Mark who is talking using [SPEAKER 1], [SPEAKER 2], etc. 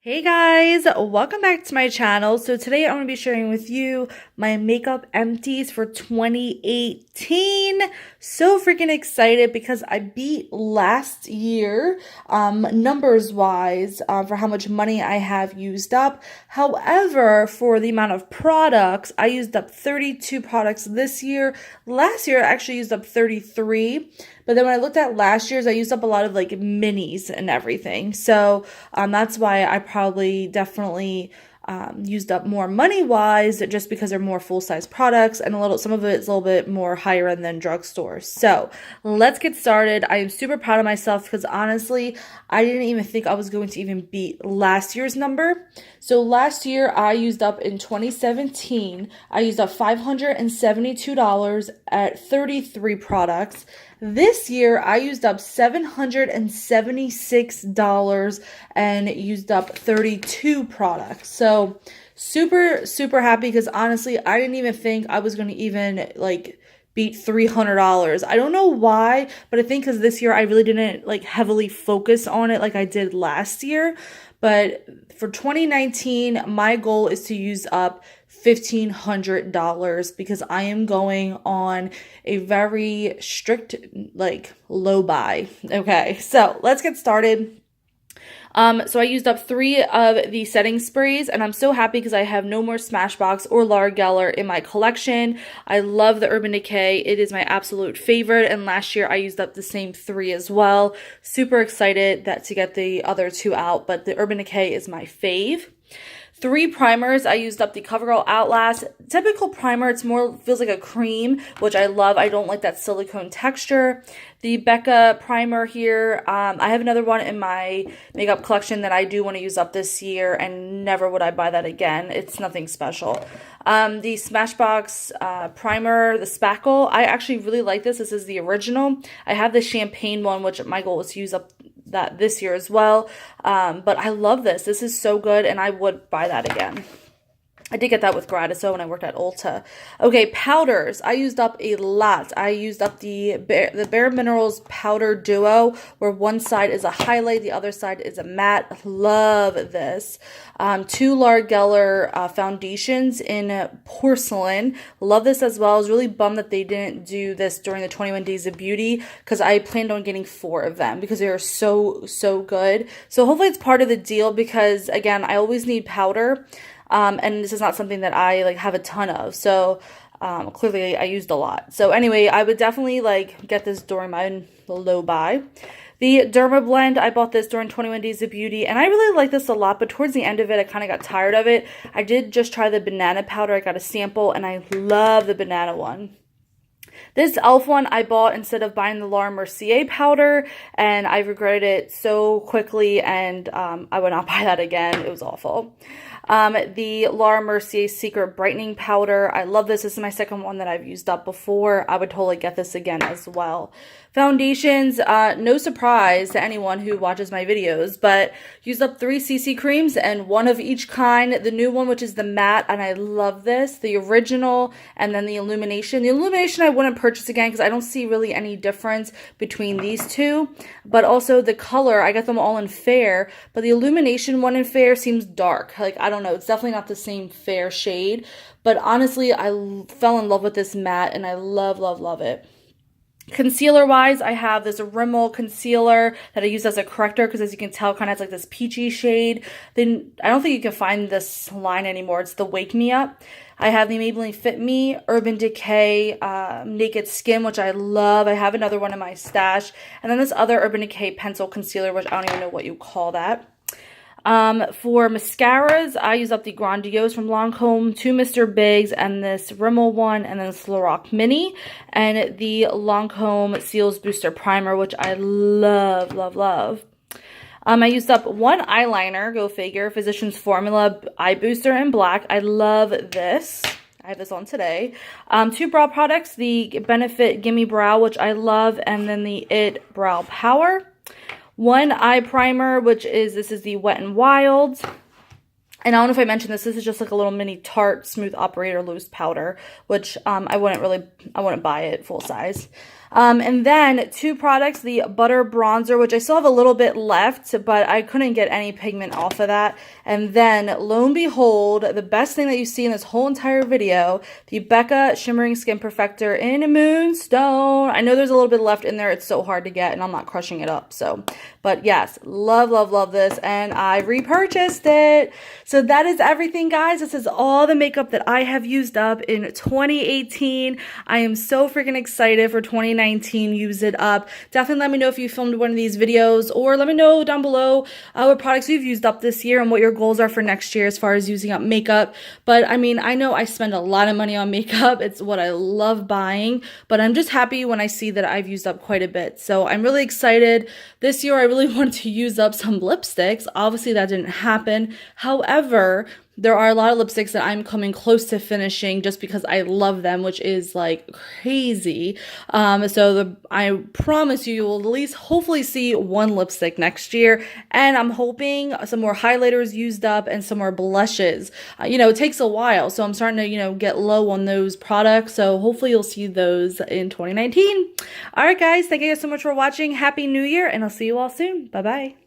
[SPEAKER 1] Hey guys, welcome back to my channel. So today I'm going to be sharing with you my makeup empties for 2018. So freaking excited because I beat last year numbers wise for how much money I have used up. However, for the amount of products, I used up 32 products this year. Last year I actually used up 33. But then when I looked at last year's, I used up a lot of like minis and everything. So that's why I probably definitely used up more money wise, just because they're more full size products and some of it's a little bit more higher end than drugstores. So let's get started. I am super proud of myself because honestly, I didn't even think I was going to even beat last year's number. So last year I used up in 2017, I used up $572 at 33 products. This year, I used up $776 and used up 32 products. So super, super happy because honestly, I didn't even think I was going to even like beat $300. I don't know why, but I think because this year I really didn't like heavily focus on it like I did last year. But for 2019, my goal is to use up $1,500 because I am going on a very strict, like, low buy. Okay, so let's get started. So I used up 3 of the setting sprays, and I'm so happy because I have no more Smashbox or Laura Geller in my collection. I love the Urban Decay. It is my absolute favorite, and last year I used up the same 3 as well. Super excited to get the other 2 out, but the Urban Decay is my fave. 3 primers. I used up the CoverGirl Outlast. Typical primer, it's more, feels like a cream, which I love. I don't like that silicone texture. The Becca primer here. I have another one in my makeup collection that I do want to use up this year, and never would I buy that again. It's nothing special. The Smashbox primer, the Spackle. I actually really like this. This is the original. I have the champagne one, which my goal is to use up that this year as well. But I love this. This is so good, and I would buy that again. I did get that with Gratiso when I worked at Ulta. Okay, powders. I used up a lot. I used up the Bare Minerals Powder Duo, where one side is a highlight, the other side is a matte. Love this. 2 Laura Geller foundations in porcelain. Love this as well. I was really bummed that they didn't do this during the 21 Days of Beauty because I planned on getting 4 of them because they are so, so good. So hopefully it's part of the deal because, again, I always need powder. And this is not something that I like have a ton of. So, clearly I used a lot. So anyway, I would definitely like get this during my low buy. The Derma Blend, I bought this during 21 Days of Beauty, and I really like this a lot, but towards the end of it, I kind of got tired of it. I did just try the banana powder. I got a sample, and I love the banana one. This e.l.f. one I bought instead of buying the Laura Mercier powder, and I regretted it so quickly, and I would not buy that again. It was awful. The Laura Mercier Secret Brightening Powder. I love this. This is my second one that I've used up before. I would totally get this again as well. Foundations, no surprise to anyone who watches my videos, but used up 3 CC creams and 1 of each kind. The new one, which is the matte, and I love this. The original, and then the illumination. The illumination I wouldn't purchase again because I don't see really any difference between these two, but also the color, I got them all in fair, but the illumination one in fair seems dark. Like, I don't know, it's definitely not the same fair shade, but honestly, I fell in love with this matte, and I love, love, love it. Concealer wise, I have this Rimmel concealer that I use as a corrector because, as you can tell, kind of has like this peachy shade. Then I don't think you can find this line anymore. It's the Wake Me Up. I have the Maybelline Fit Me Urban Decay Naked Skin, which I love. I have another one in my stash, and then this other Urban Decay pencil concealer, which I don't even know what you call that. For mascaras, I use up the Grandiose from Lancome, 2 Mr. Bigs, and this Rimmel one, and then this Lorac Mini, and the Lancome Seals Booster Primer, which I love, love, love. I used up 1 eyeliner, go figure, Physicians Formula Eye Booster in black. I love this. I have this on today. 2 brow products, the Benefit Gimme Brow, which I love, and then the IT Brow Power. 1 eye primer, which is, this is the Wet n Wild. And I don't know if I mentioned this. This is just like a little mini Tarte Smooth Operator Loose Powder, which I wouldn't buy it full size. And then 2 products, the butter bronzer, which I still have a little bit left, but I couldn't get any pigment off of that. And then lo and behold, the best thing that you see in this whole entire video, the Becca Shimmering Skin Perfector in Moonstone. I know there's a little bit left in there. It's so hard to get and I'm not crushing it up. So, but yes, love, love, love this. And I repurchased it. So that is everything, guys. This is all the makeup that I have used up in 2018. I am so freaking excited for 2019. Use it up. Definitely let me know if you filmed one of these videos, or let me know down below what products you've used up this year and what your goals are for next year as far as using up makeup. But I mean, I know I spend a lot of money on makeup. It's what I love buying, but I'm just happy when I see that I've used up quite a bit. So I'm really excited. This year I really wanted to use up some lipsticks. Obviously that didn't happen. However, there are a lot of lipsticks that I'm coming close to finishing just because I love them, which is like crazy. I promise you will at least hopefully see 1 lipstick next year. And I'm hoping some more highlighters used up and some more blushes. It takes a while. So I'm starting to, get low on those products. So hopefully you'll see those in 2019. All right, guys. Thank you guys so much for watching. Happy New Year. And I'll see you all soon. Bye-bye.